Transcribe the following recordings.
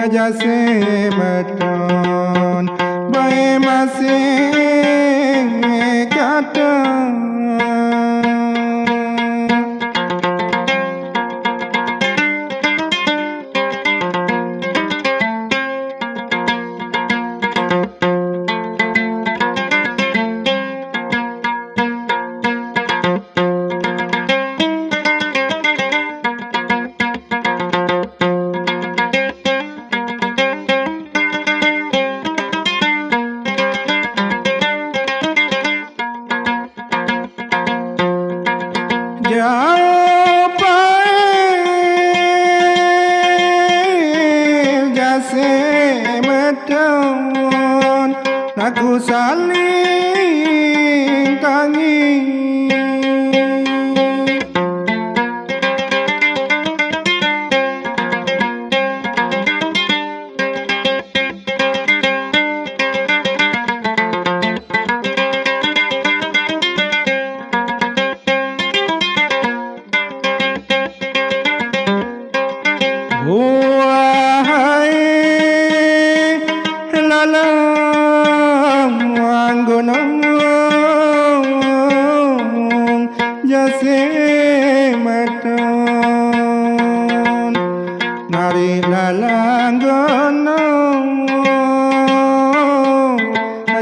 jase maton bae masih kata jauh pae jase maton aku saling tangi wahai lalang gunung jase maton nari lalang gunung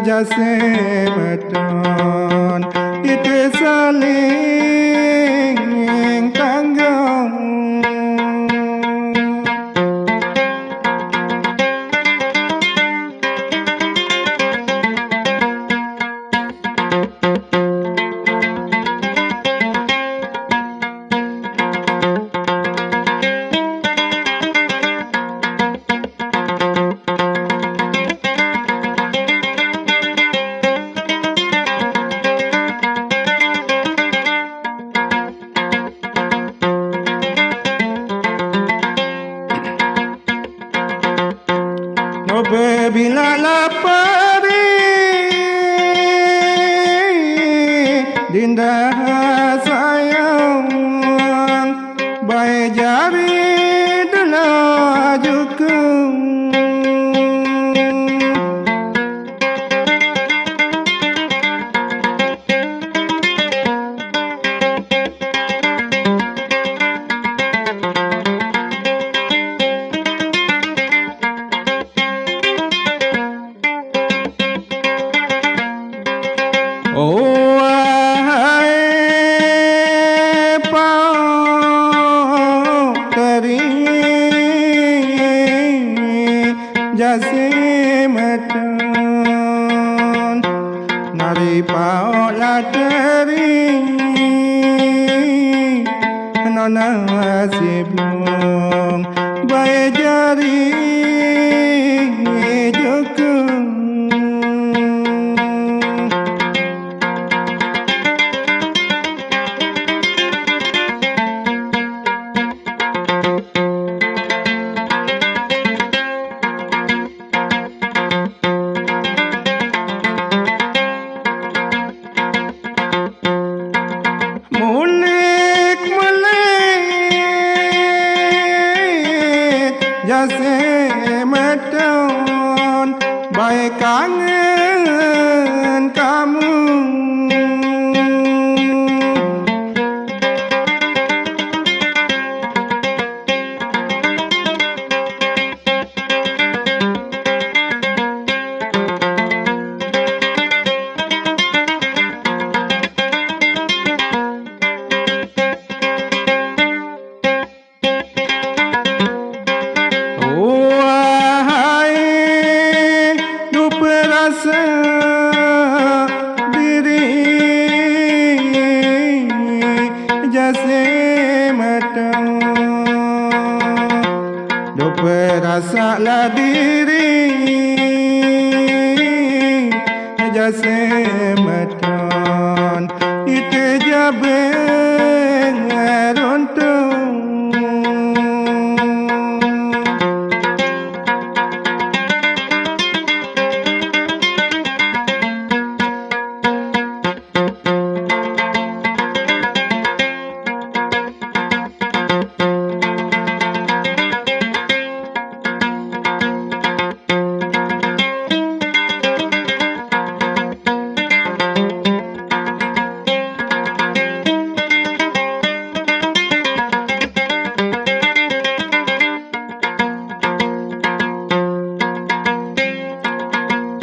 jase maton itu saling tanggung bila lapar dinda sayang baik jari dela jukung oh wahai pau teri jase maton nari pau la teri nona sibung bae jari jokung jase maton baik kangen kamu rasa diri jase maton do perasa la diri jase maton ite jabe rontung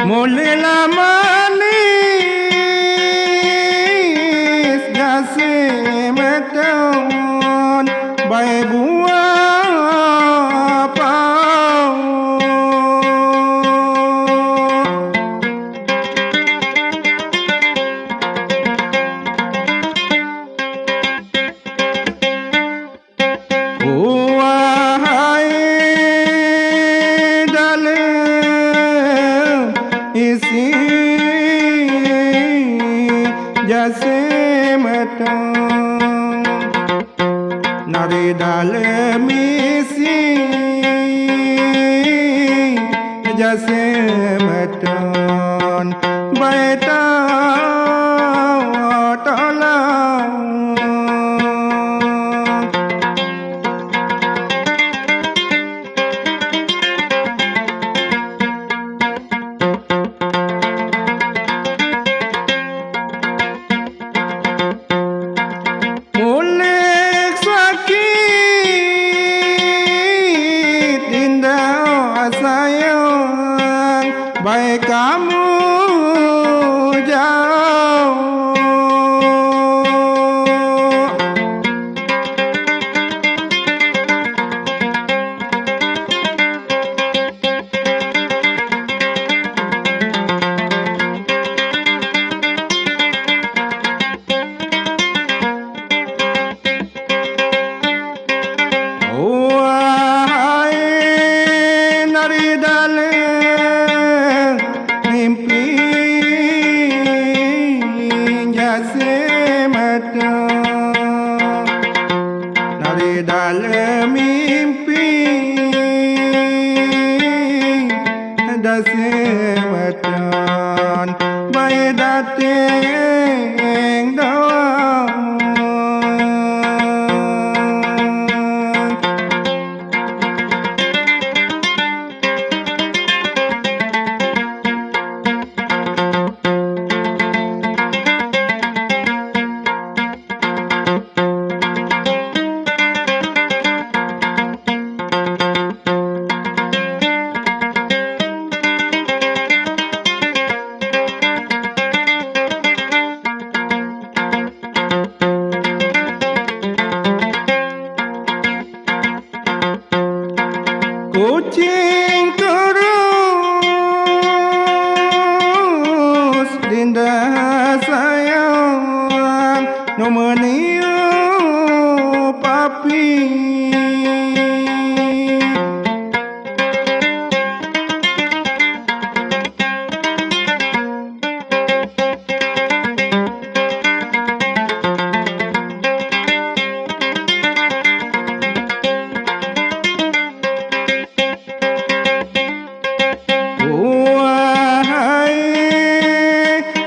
Mulailah manis Jasih meton Baik buah pau Wahai dalam isi Jasih meton Nari dalam isi Jasih meton Baik tahu tolong Mulik sakit indah sayang Baik kamu jauh Wahai nari dalam mimpi Jasih meton Nari dalam mimpi Jasih meton Baik datang doang Kucing terus Dinda sayang Nomor niup api Wahai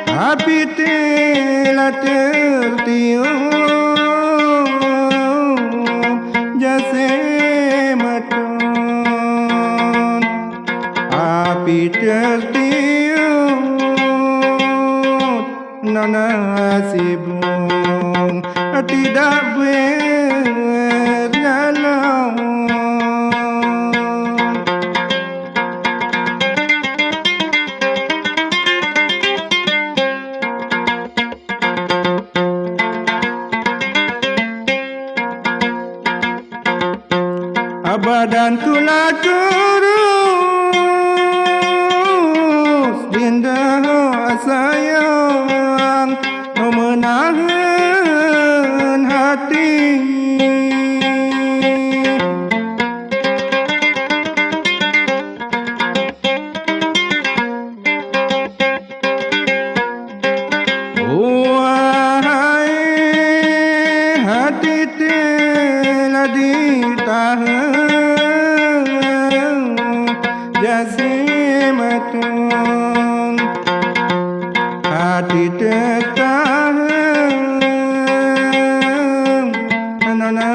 api telah tertiup Jasih meton Api tertiup Nona sibuk tidak berjalan Badan tulah terus Dinda sayang menahan hati Wahai hati telah ditahan Jasih meton Hati tertahan Nona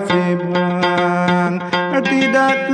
sibuk tidak